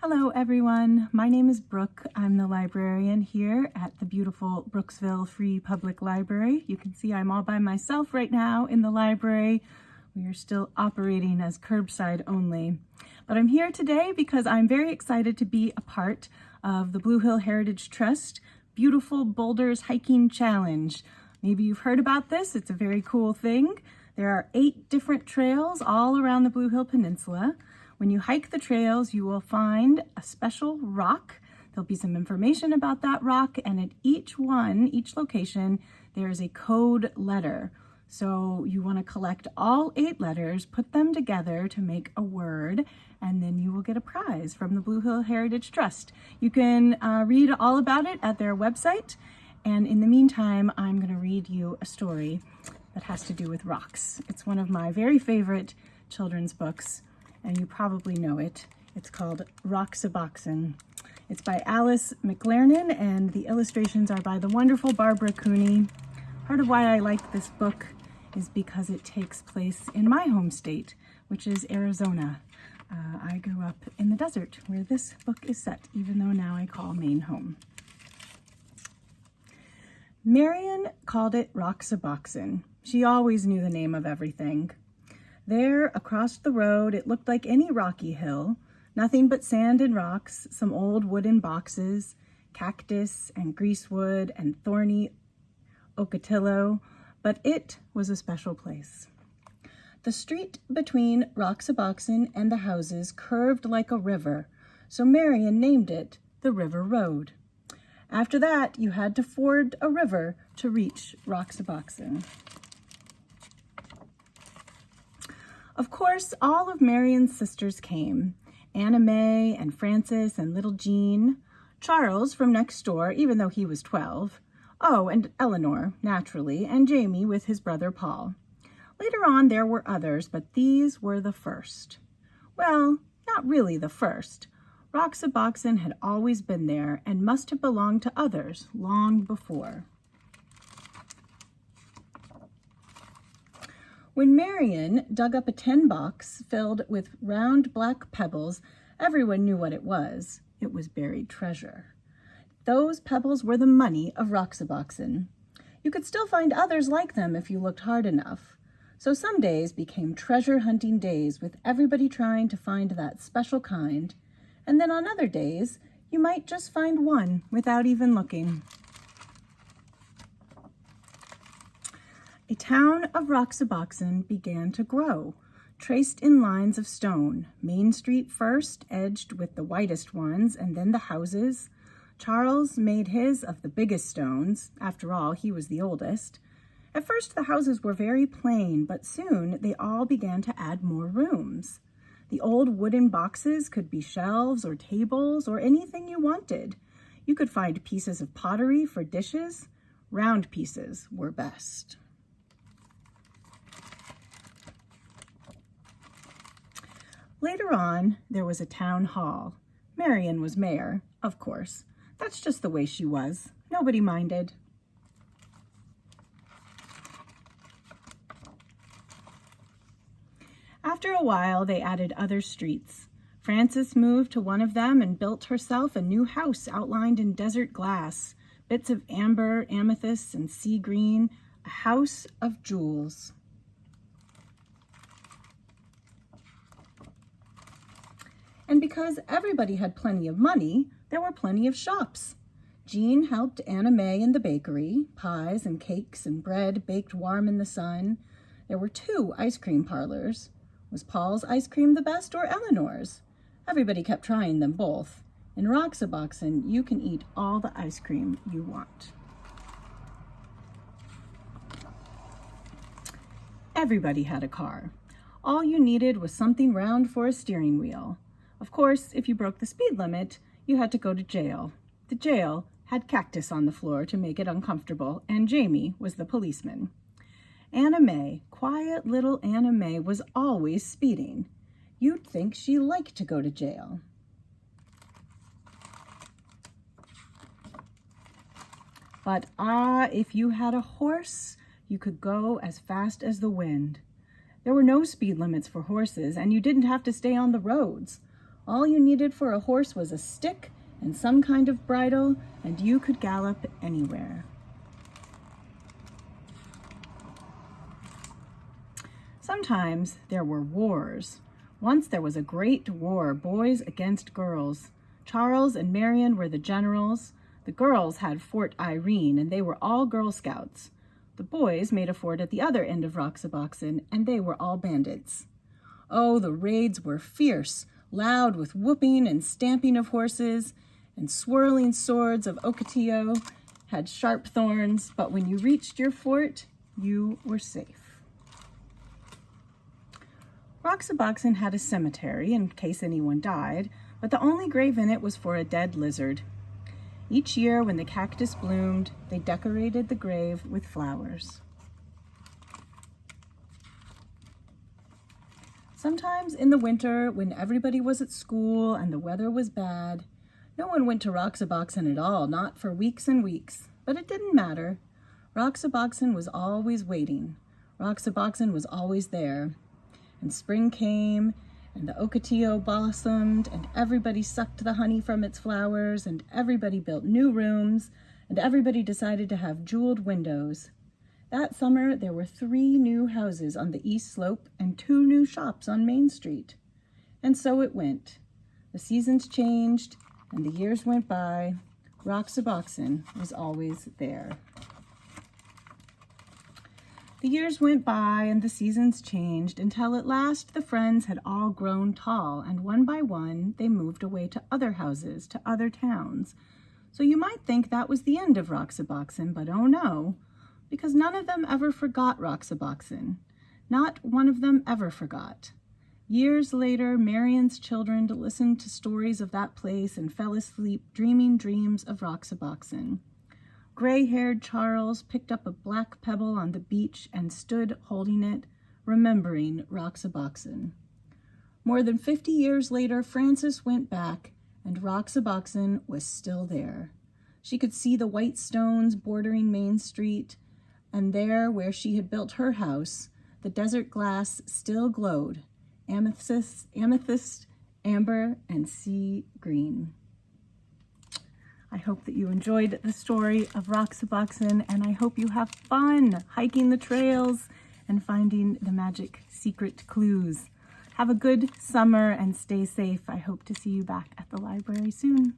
Hello everyone, my name is Brooke. I'm the librarian here at the beautiful Brooksville Free Public Library. You can see I'm all by myself right now in the library. We are still operating as curbside only. But I'm here today because I'm very excited to be a part of the Blue Hill Heritage Trust Beautiful Boulders Hiking Challenge. Maybe you've heard about this, it's a very cool thing. There are 8 different trails all around the Blue Hill Peninsula. When you hike the trails, you will find a special rock. There'll be some information about that rock, and at each location, there is a code letter. So you want to collect all 8 letters, put them together to make a word, and then you will get a prize from the Blue Hill Heritage Trust. You can read all about it at their website, and in the meantime, I'm going to read you a story that has to do with rocks. It's one of my very favorite children's books, and you probably know it. It's called Roxaboxen. It's by Alice McLernan, and the illustrations are by the wonderful Barbara Cooney. Part of why I like this book is because it takes place in my home state, which is Arizona. I grew up in the desert where this book is set, even though now I call Maine home. Marion called it Roxaboxen. She always knew the name of everything. There, across the road, it looked like any rocky hill, nothing but sand and rocks, some old wooden boxes, cactus and greasewood and thorny ocotillo, but it was a special place. The street between Roxaboxen and the houses curved like a river, so Marion named it the River Road. After that, you had to ford a river to reach Roxaboxen. Of course, all of Marion's sisters came. Anna May and Frances and little Jean, Charles from next door, even though he was 12. Oh, and Eleanor, naturally, and Jamie with his brother Paul. Later on, there were others, but these were the first. Well, not really the first. Roxaboxen had always been there and must have belonged to others long before. When Marion dug up a tin box filled with round black pebbles, everyone knew what it was. It was buried treasure. Those pebbles were the money of Roxaboxen. You could still find others like them if you looked hard enough. So some days became treasure hunting days with everybody trying to find that special kind. And then on other days, you might just find one without even looking. A town of Roxaboxen began to grow, traced in lines of stone. Main Street first, edged with the whitest ones, and then the houses. Charles made his of the biggest stones. After all, he was the oldest. At first, the houses were very plain, but soon they all began to add more rooms. The old wooden boxes could be shelves or tables or anything you wanted. You could find pieces of pottery for dishes. Round pieces were best. Later on, there was a town hall. Marion was mayor, of course. That's just the way she was. Nobody minded. After a while, they added other streets. Frances moved to one of them and built herself a new house outlined in desert glass, bits of amber, amethyst, and sea green, a house of jewels. And because everybody had plenty of money, there were plenty of shops. Jean helped Anna May in the bakery, pies and cakes and bread baked warm in the sun. There were 2 ice cream parlors. Was Paul's ice cream the best or Eleanor's? Everybody kept trying them both. In Roxaboxen, you can eat all the ice cream you want. Everybody had a car. All you needed was something round for a steering wheel. Of course, if you broke the speed limit, you had to go to jail. The jail had cactus on the floor to make it uncomfortable, and Jamie was the policeman. Anna May, quiet little Anna May, was always speeding. You'd think she liked to go to jail. But if you had a horse, you could go as fast as the wind. There were no speed limits for horses, and you didn't have to stay on the roads. All you needed for a horse was a stick and some kind of bridle, and you could gallop anywhere. Sometimes there were wars. Once there was a great war, boys against girls. Charles and Marion were the generals. The girls had Fort Irene, and they were all Girl Scouts. The boys made a fort at the other end of Roxaboxen, and they were all bandits. Oh, the raids were fierce, loud with whooping and stamping of horses, and swirling swords of Ocotillo had sharp thorns, but when you reached your fort, you were safe. Roxaboxen had a cemetery in case anyone died, but the only grave in it was for a dead lizard. Each year when the cactus bloomed, they decorated the grave with flowers. Sometimes in the winter, when everybody was at school and the weather was bad, no one went to Roxaboxen at all, not for weeks and weeks. But it didn't matter. Roxaboxen was always waiting. Roxaboxen was always there. And spring came, and the Ocotillo blossomed, and everybody sucked the honey from its flowers, and everybody built new rooms, and everybody decided to have jeweled windows. That summer, there were 3 new houses on the east slope and 2 new shops on Main Street. And so it went. The seasons changed, and the years went by. Roxaboxen was always there. The years went by and the seasons changed until at last the friends had all grown tall, and one by one they moved away to other houses, to other towns. So you might think that was the end of Roxaboxen, but oh no, because none of them ever forgot Roxaboxen. Not one of them ever forgot. Years later, Marion's children listened to stories of that place and fell asleep dreaming dreams of Roxaboxen. Gray-haired Charles picked up a black pebble on the beach and stood holding it, remembering Roxaboxen. More than 50 years later, Frances went back, and Roxaboxen was still there. She could see the white stones bordering Main Street, and there, where she had built her house, the desert glass still glowed, amethyst, amber, and sea green. I hope that you enjoyed the story of Roxaboxen, and I hope you have fun hiking the trails and finding the magic secret clues. Have a good summer and stay safe. I hope to see you back at the library soon.